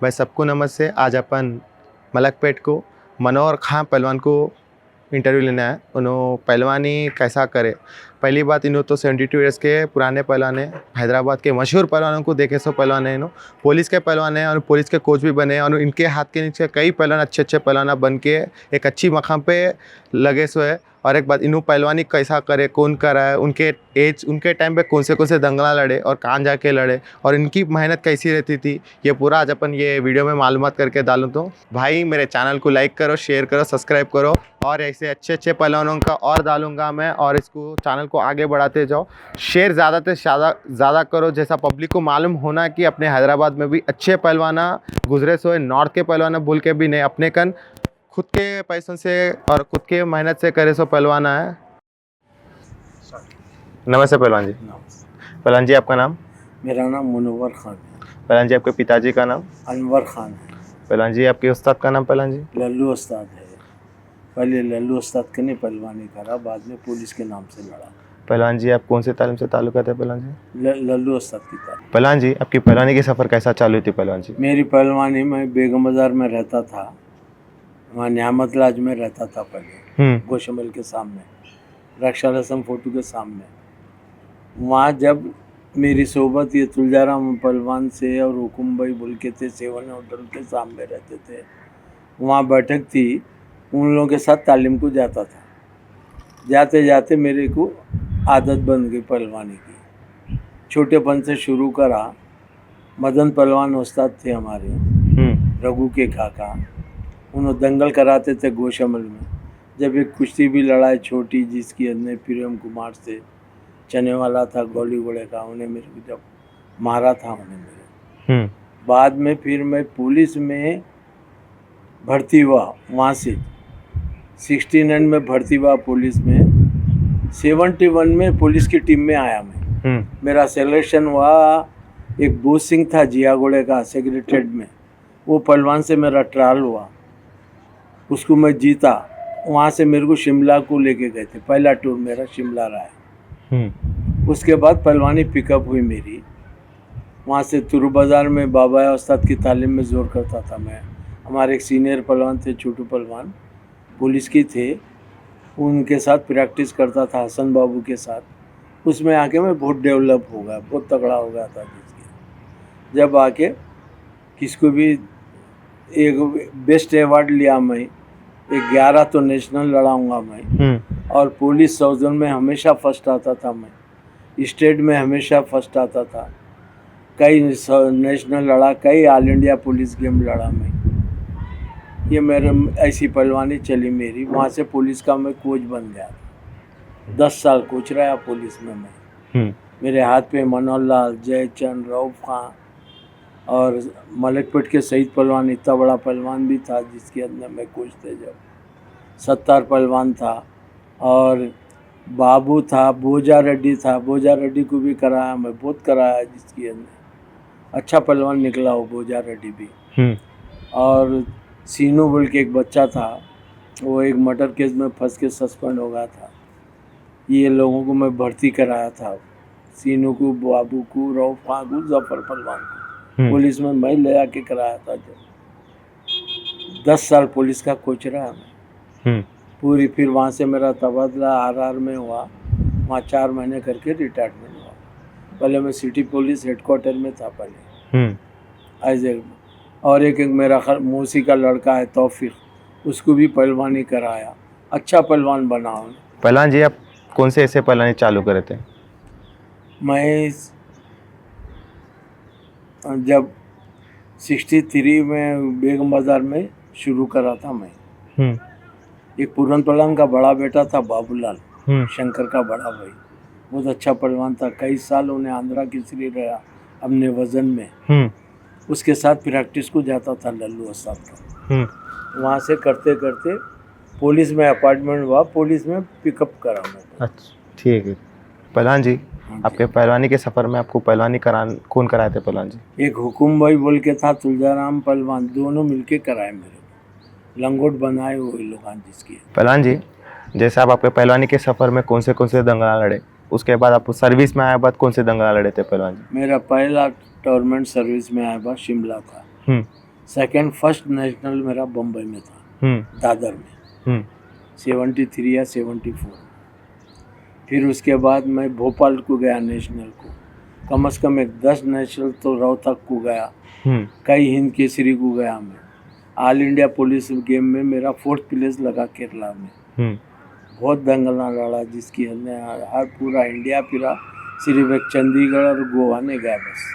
भाई सबको नमस्ते। आज अपन मलकपेट को मनोहर खां पहलवान को इंटरव्यू लेना है। उन्होंने पहलवानी कैसा करे। पहली बात, इन्हों तो 72 ईयर्स के पुराने पहलवान हैं। हैदराबाद के मशहूर पहलवानों को देखे सो पहलवान है। इन्हों पुलिस के पहलवान हैं और पुलिस के कोच भी बने हैं और इनके हाथ के नीचे कई पहलवान अच्छे पहलवान बन के एक अच्छी मकाम पे लगे सो है। और एक बात, इन्हों पहलवानी कैसा करे, कौन करा है, उनके टाइम पे कौन से दंगला लड़े और कहाँ जाके लड़े और इनकी मेहनत कैसी रहती थी, ये पूरा आज अपन ये वीडियो में मालूमात करके डालूँ। तो भाई मेरे चैनल को लाइक करो, शेयर करो, सब्सक्राइब करो और ऐसे अच्छे पहलवानों का और डालूंगा मैं। और इसको चैनल को आगे बढ़ाते जाओ, शेयर ज़्यादा से ज़्यादा करो, जैसा पब्लिक को मालूम होना कि अपने हैदराबाद में भी अच्छे पहलवाना गुजरे सो है। नॉर्थ के पहलवाना बोल के भी नहीं, अपने कन खुद के पैसों से और खुद के मेहनत से करे सो पहलवाना है। नमस्ते पहलवान जी। पहलवान जी आपका नाम? मेरा नाम मुनव्वर खान है। पहलवान जी आपके पिताजी का नाम? अनवर खान है। पहलवान जी आपके उस्ताद का नाम? पहलवान जी लल्लू उस्ताद है। पहले लल्लू उस्ताद के ने पहलवानी करा, बाद में पुलिस के नाम से लड़ा। पहलवान जी आप कौन से तालीम से ताल्लुक है पहलवान जी? लल्लू उस्ताद की तालीम। पहलवान जी आपकी पहलवानी की सफ़र कैसा चालू थी पहलवान जी? मेरी पहलवानी में बेगम बाजार में रहता था, वहाँ न्यामत लाज में रहता था पहले, गोशमल के सामने, रक्षा रसम फोटो के सामने। वहाँ जब मेरी सोबत ये तुलजाराम पहलवान से और हुकुम भाई बोल के थे, 7 होटल के सामने रहते थे, वहाँ बैठक थी, उन लोगों के साथ तालीम को जाता था। जाते जाते मेरे को आदत बन गई पहलवानी की। छोटेपन से शुरू करा। मदन पहलवान उस्ताद थे हमारे, रघु के काका, उन्होंने दंगल कराते थे गोशमल में। जब एक कुश्ती भी लड़ाई छोटी, जिसकी हमने प्रेम कुमार से, चने वाला था गोली घोड़े का, उन्हें मेरे को जब मारा था उन्हें मेरे। बाद में फिर मैं पुलिस में भर्ती हुआ, वहाँ से 69 में भर्ती हुआ पुलिस में। 71 में पुलिस की टीम में आया मैं। मेरा सिलेक्शन हुआ, एक बोध सिंह था जिया घोड़े का सेक्रेटरीट में, वो पहलवान से मेरा ट्रायल हुआ, उसको मैं जीता। वहाँ से मेरे को शिमला को लेके गए थे, पहला टूर मेरा शिमला रहा है। उसके बाद पहलवानी पिकअप हुई मेरी। वहाँ से तुरु बाज़ार में बाबा उस्ताद की तालीम में जोर करता था मैं। हमारे एक सीनियर पहलवान थे, छोटू पहलवान, पुलिस की थे, उनके साथ प्रैक्टिस करता था, हसन बाबू के साथ। उसमें आके मैं बहुत डेवलप हो गया, बहुत तगड़ा हो गया था। जिसके जब आके किसको भी एक बेस्ट अवार्ड लिया मैं, 11 तो नेशनल लड़ाऊंगा मैं। और पुलिस साउजन में हमेशा फर्स्ट आता था मैं, स्टेट में हमेशा फर्स्ट आता था। कई नेशनल लड़ा, कई ऑल इंडिया पुलिस गेम लड़ा मैं। ये मेरे ऐसी पहलवानी चली मेरी। वहाँ से पुलिस का मैं कोच बन गया, 10 साल कोच रहा पुलिस में मैं। मेरे हाथ पे मनोहर लाल, जयचंद, रऊफ खां और मलकपेट के शहीद पहलवान, इतना बड़ा पहलवान भी था जिसके अंदर मैं कोच थे। जब 70 पहलवान था और बाबू था, बोजा रेड्डी था, बोजा रेड्डी को भी कराया मैं, बहुत कराया, जिसके अंदर अच्छा पहलवान निकला हो बोजा रेड्डी भी। और सीनू बोल के एक बच्चा था, वो एक मर्डर केस में फंस के सस्पेंड हो गया था। ये लोगों को मैं भर्ती कराया था, सीनू को, बाबू को, रऊफ खां को, जफर पहलवान को, पुलिस में मैं ले आके कराया था। जब 10 साल पुलिस का कोच रहा मैं पूरी। फिर वहाँ से मेरा तबादला RR में हुआ, वहाँ 4 महीने करके रिटायरमेंट हुआ। पहले मैं सिटी पुलिस हेडक्वार्टर में था पहले एज ए। और एक मेरा मौसी का लड़का है तौफीक, उसको भी पहलवानी कराया, अच्छा पहलवान बना। पहलवान जी आप कौन से ऐसे पहलवानी चालू करे थे? मैं जब 63 में बेगम बाजार में शुरू करा था मैं। एक पूरन पहलवान का बड़ा बेटा था बाबूलाल, शंकर का बड़ा भाई, बहुत अच्छा पहलवान था। कई साल उन्हें आंध्रा केसरी रहा अपने वजन में। उसके साथ प्रैक्टिस को जाता था लल्लू उस्ताद का। वहाँ से करते करते पुलिस में अपॉइंटमेंट हुआ, पुलिस में पिकअप करा मैं। अच्छा ठीक है। पहलवान जी आपके पहलवानी के सफ़र में आपको पहलवानी कौन कराए थे पहलवान जी? एक हुकुम भाई बोल के था, तुलजाराम पहलवान, दोनों मिलके कराए मेरे को, लंगोट बनाए हुए लोग जिसकी। पहलवान जी जैसे आप आपके पहलवानी के सफ़र में कौन से दंगल लड़े, उसके बाद आप सर्विस में आए बाद कौन से दंगल लड़े थे पहलवान जी? मेरा पहला टूर्नामेंट सर्विस में आया बाद शिमला था, सेकंड फर्स्ट नेशनल मेरा बम्बई में था, दादर में 73 या 74। फिर उसके बाद मैं भोपाल को गया नेशनल को, कम से कम एक 10 नेशनल तो रोहतक को गया, कई हिंद केसरी को गया मैं। ऑल इंडिया पुलिस गेम में मेरा 4th प्लेस लगा केरला में। बहुत दंगल लड़ा जिसकी हमने हर पूरा इंडिया फिरा, सिर्फ एक चंडीगढ़ और गोवा ने गया बस,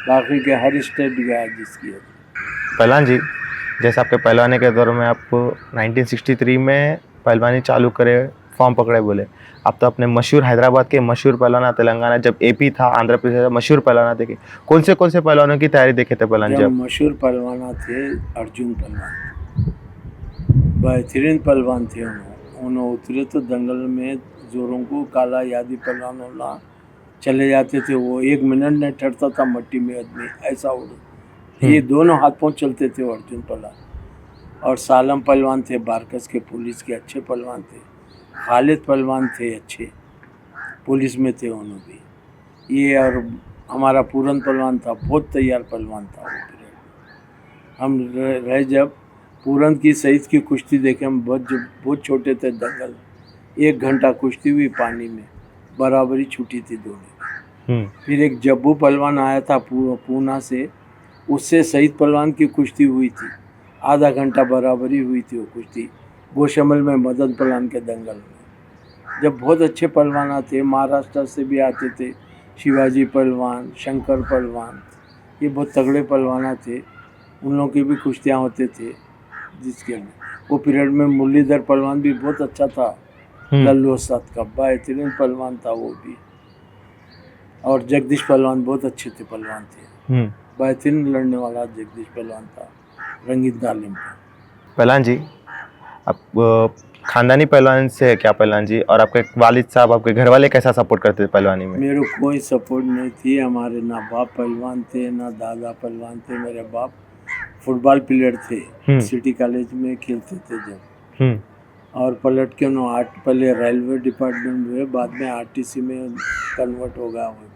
बाकी के हर स्टेट गया जिसकी। पहलवान जी, जैसे आपके पहलवानी के दौर में आप 1963 में पहलवानी चालू करे, फॉर्म पकड़े बोले, आप तो अपने मशहूर हैदराबाद के मशहूर पहलवान, तेलंगाना जब एपी था, आंध्र प्रदेश मशहूर पहलवान थे, कौन से पहलवानों की तैयारी देखे थे पहलवान जब जब? मशहूर पहलवान थे अर्जुन पहलवान, बेहतरीन पहलवान थे। उन्होंने उतरे तो दंगल में जोरों को काला यादी पहलवान होना चले जाते थे, वो 1 मिनट नहीं ठहरता था मट्टी में आदमी, ऐसा उड़ ये दोनों हाथ पाँव चलते थे अर्जुन पहलवान। और सालम पहलवान थे बारकस के, पुलिस के अच्छे पहलवान थे। खालिद पहलवान थे अच्छे, पुलिस में थे उन्होंने भी। ये और हमारा पूरन पहलवान था, बहुत तैयार पहलवान था वो पीरियड। हम रहे जब पूरन की शहीद की कुश्ती देखे, हम बहुत छोटे थे, दंगल 1 घंटा कुश्ती हुई पानी में, बराबरी छूटी थी दोनों। फिर एक जब्बू पहलवान आया था पूना से, उससे शहीद पहलवान की कुश्ती हुई थी, आधा घंटा बराबरी हुई थी वो कुश्ती, गोशमल में मदन पहलवान के दंगल में। जब बहुत अच्छे पहलवान आते, महाराष्ट्र से भी आते थे, शिवाजी पहलवान, शंकर पहलवान, ये बहुत तगड़े पहलवान थे, उन लोगों की भी कुश्तियाँ होते थे। जिसके वो पीरियड में मुरलीधर पहलवान भी बहुत अच्छा था, लल्लू साथ का बेहतरीन पहलवान था वो भी। और जगदीश पहलवान बहुत अच्छे थे, पहलवान थे, बेहतरीन लड़ने वाला जगदीश पहलवान था, रंगीत तालीम का। पहलवान जी, आप खानदानी पहलवान से है क्या पहलवान जी? और आपके वालिद साहब, आपके घर वाले कैसा सपोर्ट करते थे पहलवानी में? मेरे कोई सपोर्ट नहीं थी, हमारे ना बाप पहलवान थे ना दादा पहलवान थे। मेरे बाप फुटबॉल प्लेयर थे, सिटी कॉलेज में खेलते थे जब, और पलट के उन्होंने पहले रेलवे डिपार्टमेंट हुए, बाद में आरटीसी में कन्वर्ट हो गया वो।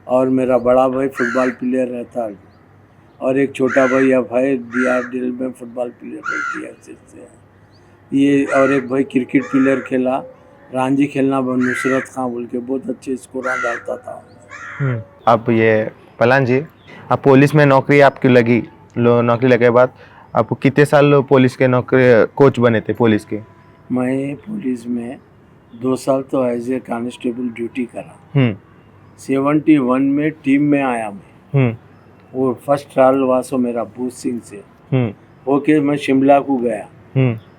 और मेरा बड़ा भाई फुटबॉल प्लेयर रहता, और एक छोटा भाई अब है DRDL में फुटबॉल प्लेयर रहती है ये। और एक भाई क्रिकेट प्लेयर खेला, रांझी खेलना नुसरत खां बोल के, बहुत अच्छे स्कोर डालता था। अब ये पहलवान जी, आप पुलिस में नौकरी आपकी लगी, नौकरी लगे के बाद आप कितने साल पुलिस के नौकरी कोच बने थे पुलिस के? मैं पुलिस में 2 साल तो एज ए कांस्टेबल ड्यूटी करा। 71 में टीम में आया मैं। वो फर्स्ट ट्रायल वासो मेरा भूत सिंह से होके मैं शिमला को गया,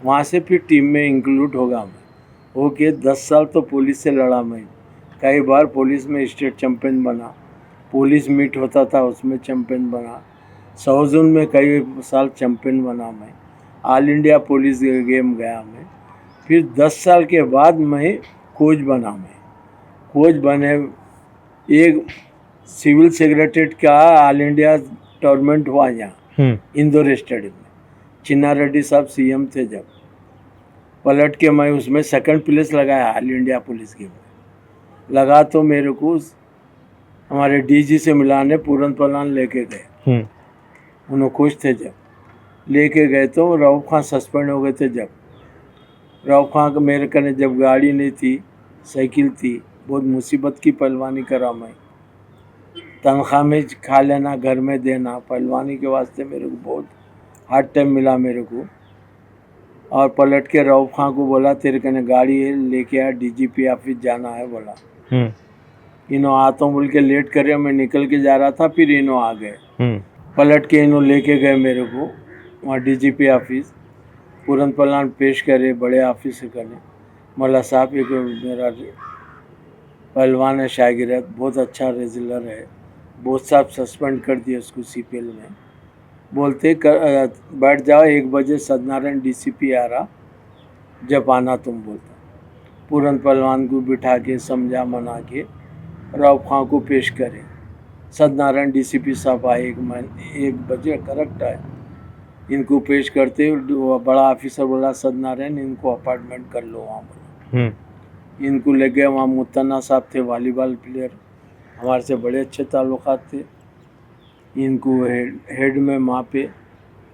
वहाँ से फिर टीम में इंक्लूड होगा मैं। होके 10 साल तो पुलिस से लड़ा मैं, कई बार पुलिस में स्टेट चैम्पियन बना, पुलिस मीट होता था उसमें चैम्पियन बना, साउथ जोन में कई साल चैम्पियन बना मैं, ऑल इंडिया पुलिस गेम गया मैं। फिर 10 साल के बाद मैं कोच बना। मैं कोच बने, एक सिविल सेक्रेटरीट का ऑल इंडिया टूर्नामेंट हुआ यहाँ इंदौर स्टेडियम में, चिन्ना रेड्डी साहब CM थे जब, पलट के मैं उसमें 2nd प्लेस लगाया ऑल इंडिया पुलिस गेम में लगा। तो मेरे को हमारे DG से मिलाने पूरन पहलवान लेके गए, उन्होंने खुश थे जब लेके गए। तो रऊफ खां सस्पेंड हो गए थे जब, रऊफ खां का मेरे कने जब गाड़ी नहीं थी, साइकिल थी, बहुत मुसीबत की पहलवानी करा मैं, तनख्वाह में खा लेना, घर में देना, पहलवानी के वास्ते मेरे को बहुत हार्ड टाइम मिला मेरे को। और पलट के रऊफ खां को बोला तेरे कने गाड़ी है, लेके आ, DGP ऑफिस जाना है बोला। इन्हों आता हूँ बोल के लेट करे, मैं निकल के जा रहा था, फिर इन्हों आ गए, पलट के इन्हों लेके गए मेरे को वहाँ DGP ऑफिस, पूरन पहलवान पेश करे बड़े ऑफिस से करने। मल्ला साहब एक मेरा पहलवान है शागिर्द, बहुत अच्छा रेजलर है, बहुत साहब सस्पेंड कर दिया उसको CPL में, बोलते बैठ जाओ, 1 बजे सत्यनारायण DCP आ रहा, जब आना तुम बोलता। पूरन पहलवान को बिठा के समझा मना के रऊफ खां को पेश करे। सत्यनारायण DCP साहब आए 1 बजे करेक्ट आए, इनको पेश करते बड़ा ऑफिसर बोला सत्यनारायण इनको अपार्टमेंट कर लो वहाँ बोला। इनको ले गए वहाँ, मुत्तना साहब थे वॉलीबॉल प्लेयर, हमारे से बड़े अच्छे ताल्लुकात थे, इनको हेड में वहाँ पे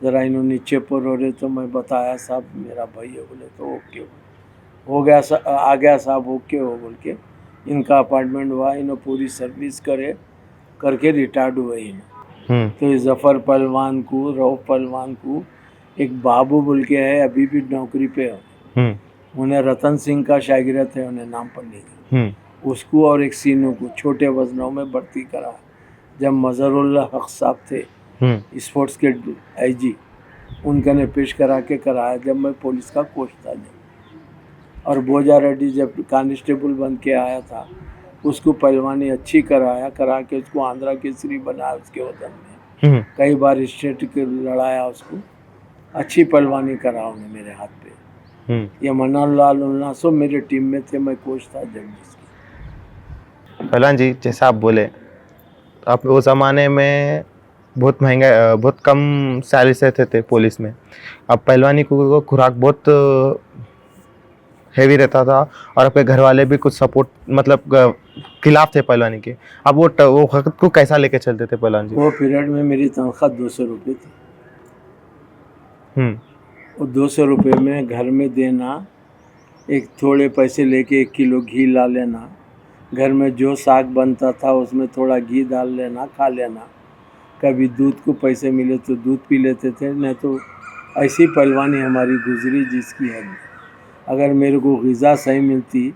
ज़रा इन्होंने नीचे पर हो रहे, तो मैं बताया साहब मेरा भाई है, बोले तो ओके हो गया, आ गया साहब, ओके हो बोल के इनका अपॉइंटमेंट हुआ, इन्होंने पूरी सर्विस करके रिटायर्ड हुए इन्हें। तो इस जफ़र पहलवान को, रऊफ पहलवान को एक बाबू बोल के है, अभी भी नौकरी पे है, उन्हें रतन सिंह का शागिर्द है, उन्हें नाम पर नहीं, उसको और एक सीनू को छोटे वजनों में भर्ती करा जब मजहरुल्लाह हक साहब थे स्पोर्ट्स के आईजी, उनका ने पेश करा के कराया जब मैं पुलिस का कोच था जब। और बोजा रेड्डी जब कांस्टेबल बन के आया था, उसको पहलवानी अच्छी करा के उसको आंध्रा केसरी बनाया उसके वतन में, कई बार स्टेट के लड़ाया उसको, अच्छी पहलवानी करा उन्हें मेरे हाथ पे। ये मनोहर लाल सब मेरे टीम में थे, मैं कोच था जब जिसकी। पहलवान जी, जैसा आप बोले, आप उस ज़माने में बहुत महंगा, बहुत कम सैलरी से थे पुलिस में। अब पहलवानी को खुराक बहुत हेवी रहता था और आपके घर वाले भी कुछ सपोर्ट, मतलब खिलाफ थे पहलवानी के। अब वो वक्त को कैसा लेके चलते थे पहलवान जी? वो पीरियड में मेरी तनख्वाह 200 रुपये थी। वो 200 रुपये में घर में देना, एक थोड़े पैसे लेके 1 किलो घी ला लेना, घर में जो साग बनता था उसमें थोड़ा घी डाल लेना, खा लेना। कभी दूध को पैसे मिले तो दूध पी लेते थे, नहीं तो ऐसी पहलवानी हमारी गुजरी जिसकी है। अगर मेरे को ग़िज़ा सही मिलती,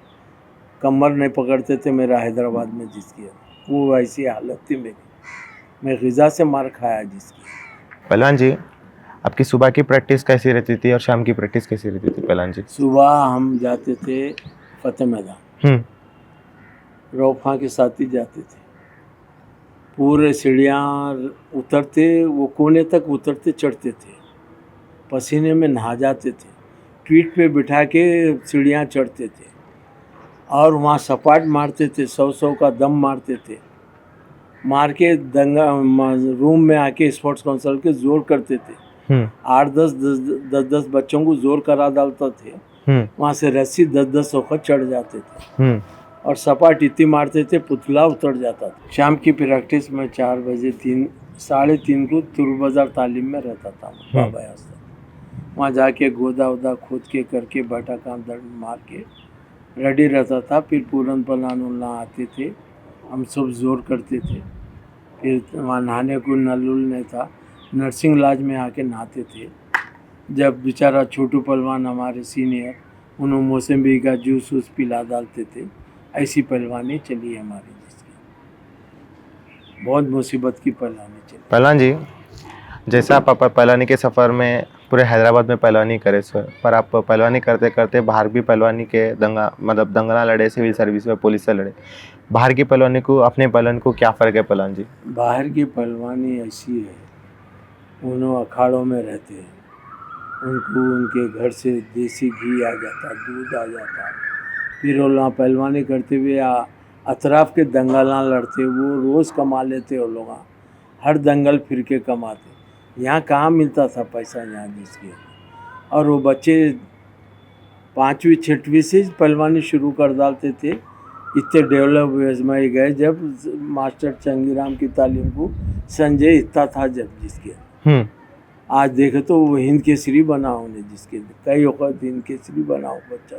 कमर नहीं पकड़ते थे मेरा हैदराबाद में जिसकी है, वो ऐसी हालत थी मेरी, मैं ग़िज़ा से मार खाया जिसकी। पहलवान जी, आपकी सुबह की प्रैक्टिस कैसी रहती थी और शाम की प्रैक्टिस कैसी रहती थी पहलवान जी? सुबह हम जाते थे फतेह मैदान, रऊफ़ा के साथ ही जाते थे, पूरे सीढ़ियाँ उतरते, वो कोने तक उतरते चढ़ते थे, पसीने में नहा जाते थे, पीठ पे बिठा के सीढ़ियाँ चढ़ते थे और वहाँ सपाट मारते थे, 100 का दम मारते थे, मार के दंगा रूम में आके स्पोर्ट्स काउंसिल के जोर करते थे। 8-10 बच्चों को जोर करा डालते थे, वहाँ से रस्सी 10-10 होकर चढ़ जाते थे और सपाट इतनी मारते थे पुतला उतर जाता था। शाम की प्रैक्टिस में 4 बजे 3-3:30 को तुर बाज़ार तालीम में रहता था बाबा यास्ता, वहाँ जाके गोदा वोदा खोद के करके बैठा काम दर्द मार के रेडी रहता था। फिर पूरन पलानुल्ला आते थे, हम सब जोर करते थे, फिर वहाँ नहाने को नल नहीं था, नर्सिंग लॉज में आके नहाते थे। जब बेचारा छोटू पहलवान हमारे सीनियर, उन्होंने मौसम्बी का जूस वूस पिला डालते थे। ऐसी पहलवानी चली हमारी जिसकी, बहुत मुसीबत की पहलवानी चली। पहलवान जी, जैसा आप पहलवानी के सफ़र में पूरे हैदराबाद में पहलवानी करे सर, पर आप पहलवानी करते करते बाहर भी पहलवानी के दंगा लड़े, सिविल सर्विस में पुलिस से लड़े। बाहर की पहलवानी को अपने पहलवान को क्या फ़र्क है पहलवान जी? बाहर की पहलवानी ऐसी है, उन्होंने अखाड़ों में रहते हैं, उनको उनके घर से देसी घी आ जाता, दूध आ जाता, फिर वो लोग पहलवानी करते हुए अतराफ़ के दंगल लड़ते, वो रोज़ कमा लेते वो लोग, हर दंगल फिर के कमाते। यहाँ कहाँ मिलता था पैसा यहाँ जिसके, और वो बच्चे 5वीं-6वीं से पहलवानी शुरू कर डालते थे। इतने डेवलप हुए गए जब मास्टर चंगीराम की तालीम को संजय इतना था जब जिसके, आज देखे तो वो हिंद केसरी बना होने जिसके, कई वक्त हिंद केसरी बना हो बच्चा।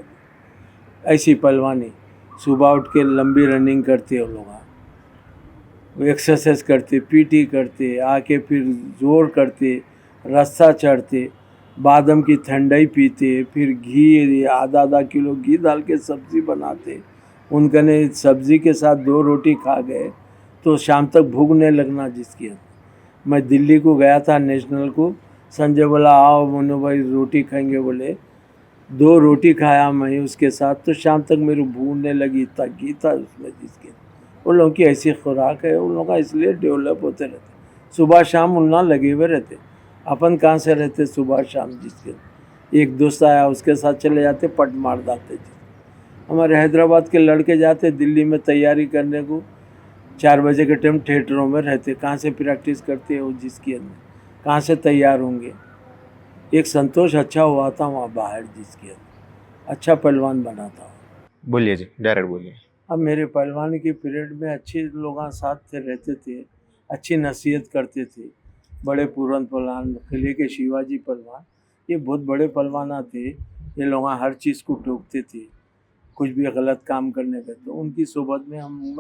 ऐसी पहलवानी सुबह उठ के लंबी रनिंग करते वो लोग, एक्सरसाइज करते, पीटी करते, आके फिर जोर करते, रस्सा चढ़ते, बादाम की ठंडाई पीते, फिर घी आधा किलो घी डाल के सब्ज़ी बनाते। उनकने सब्ज़ी के साथ 2 रोटी खा गए तो शाम तक भूख नहीं लगना जिसकी। मैं दिल्ली को गया था नेशनल को, संजय बोला आओ मोनू भाई रोटी खाएंगे, बोले 2 रोटी खाया मैं उसके साथ, तो शाम तक मेरे भूख नहीं लगी, इतना घी था उसमें जिसके। उन लोगों की ऐसी खुराक है, उन लोगों का इसलिए डेवलप होते रहते, सुबह शाम उन लगे हुए रहते। अपन कहाँ से रहते सुबह शाम जिसके, एक दोस्त आया उसके साथ चले जाते, पट मार डालते थे। हमारे हैदराबाद के लड़के जाते दिल्ली में तैयारी करने को, 4 बजे के टाइम थिएटरों में रहते, कहाँ से प्रैक्टिस करते हो जिसके अंदर, कहाँ से तैयार होंगे। एक संतोष अच्छा हुआ था वहाँ बाहर जिसके अंदर, अच्छा पहलवान बना था। बोलिए जी, डायरेक्ट बोलिए। अब मेरे पहलवानी के पीरियड में अच्छे लोग साथ थे, रहते थे, अच्छी नसीहत करते थे, बड़े पूरन पहलवान, किले के शिवाजी पहलवान, ये बहुत बड़े पहलवान थे। ये लोग हर चीज़ को टोकते थे, कुछ भी गलत काम करने पे तो उनकी सोबत में हम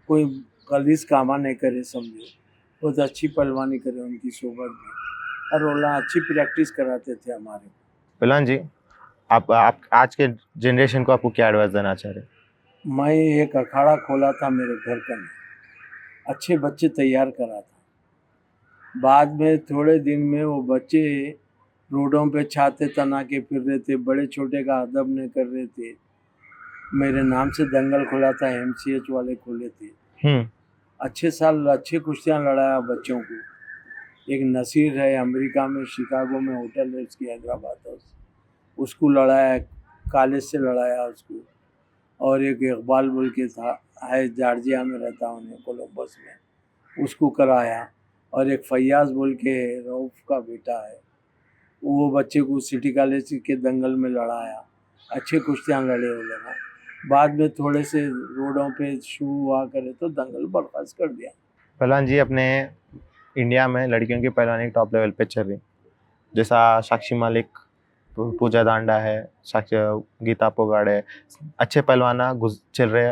कोई गलीज कामा नहीं करे, समझो बहुत अच्छी पहलवानी करे उनकी सोबत में, और वो लोग अच्छी प्रैक्टिस कराते थे हमारे। पहलवान जी, आप आज के जनरेशन को आपको क्या एडवाइस देना चाह रहे हैं? मैं एक अखाड़ा खोला था मेरे घर का, अच्छे बच्चे तैयार करा था। बाद में थोड़े दिन में वो बच्चे रोडों पे छाते तना के फिर रहे थे, बड़े छोटे का अदब नहीं कर रहे थे। मेरे नाम से दंगल खोला था, MCH वाले खोले थे। अच्छे साल अच्छे कुश्तियाँ लड़ाया बच्चों को। एक नसीर है अमेरिका में, शिकागो में होटल है उसकी, हैदराबाद, उसको लड़ाया, कॉलेज से लड़ाया उसको। और एक इकबाल बोल के था, है जॉर्जिया में रहता उन्हें, कोलंबस में, उसको कराया। और एक फैयाज बोल के रऊफ का बेटा है, वो बच्चे को सिटी कॉलेज के दंगल में लड़ाया। अच्छे कुश्तियाँ लड़े वो लोग। बाद में थोड़े से रोडों पे शू हुआ करे तो दंगल बर्खास्त कर दिया। पहलवान जी, अपने इंडिया में लड़कियों की पहलवानी टॉप लेवल पे चल रही, जैसा साक्षी मालिक, पूजा दांडा है, साक्षी, गीता पोगाड़ है, अच्छे पहलवाना चल रहे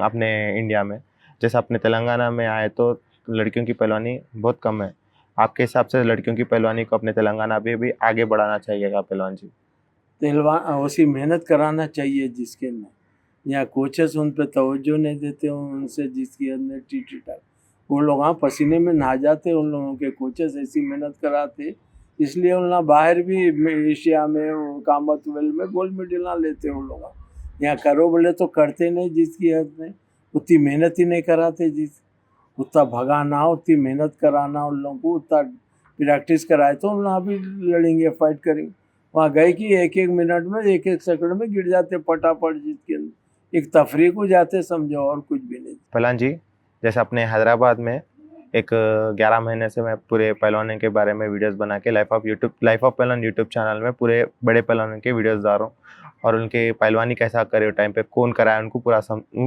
अपने इंडिया में। जैसे अपने तेलंगाना में आए तो लड़कियों की पहलवानी बहुत कम है। आपके हिसाब से लड़कियों की पहलवानी को अपने तेलंगाना में भी आगे बढ़ाना चाहिएगा पहलवान जी? पहलवान वैसी मेहनत कराना चाहिए जिसके में, यहाँ कोचेस उन पर तवज्जो नहीं देते उनसे, जिसकी अंदर टीटा वो लोग पसीने में नहा जाते, उन लोगों के कोचेस ऐसी मेहनत कराते, इसलिए उन लोग बाहर भी एशिया में कॉमनवेल्थ में गोल्ड मेडल ना लेते उन लोग। यहाँ करो बोले तो करते नहीं, जिसकी हद में उतनी मेहनत ही नहीं कराते, जिस उतना भगाना उतनी मेहनत कराना उन लोगों को, उतना प्रैक्टिस कराए तो उन लोग भी लड़ेंगे, फाइट करेंगे। वहाँ गए कि एक एक मिनट में, एक एक सेकंड में गिर जाते पटापट, जिसके अंदर एक तफरीक हो जाते, समझो, और कुछ भी नहीं। पहलवान जी, जैसे अपने हैदराबाद में एक 11 महीने से मैं पूरे पहलवानों के बारे में वीडियोस बना के लाइफ ऑफ पहलवान यूट्यूब चैनल में पूरे बड़े पहलवानों के वीडियोस डाल रहा हूँ, और उनके पहलवानी कैसा करे टाइम पे, कौन कराया उनको,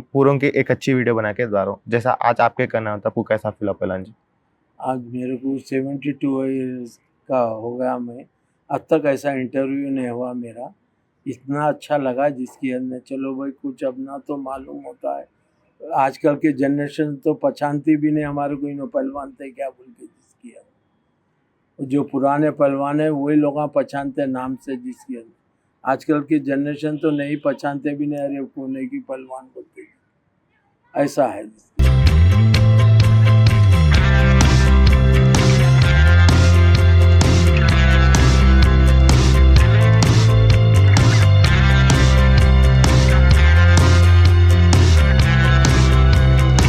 पूरों की एक अच्छी वीडियो बना के डाल रहा हूँ। जैसा आज आपके करना होता, आपको कैसा फील पहलवान जी? आज मेरे को 72 ईयर्स का हो गया, मैं अब तक ऐसा इंटरव्यू नहीं हुआ मेरा, इतना अच्छा लगा जिसकी हद में। चलो भाई, कुछ अपना तो मालूम होता है। आजकल के जनरेशन तो पहचानती भी नहीं हमारे को इन पहलवान थे क्या बोल के, जिसकी हद। जो पुराने पहलवान है वही लोग पहचानते नाम से, जिसकी हद। आजकल की जनरेशन तो नहीं पहचानते भी नहीं, अरे कौन है की पहलवान बोलते, ऐसा है।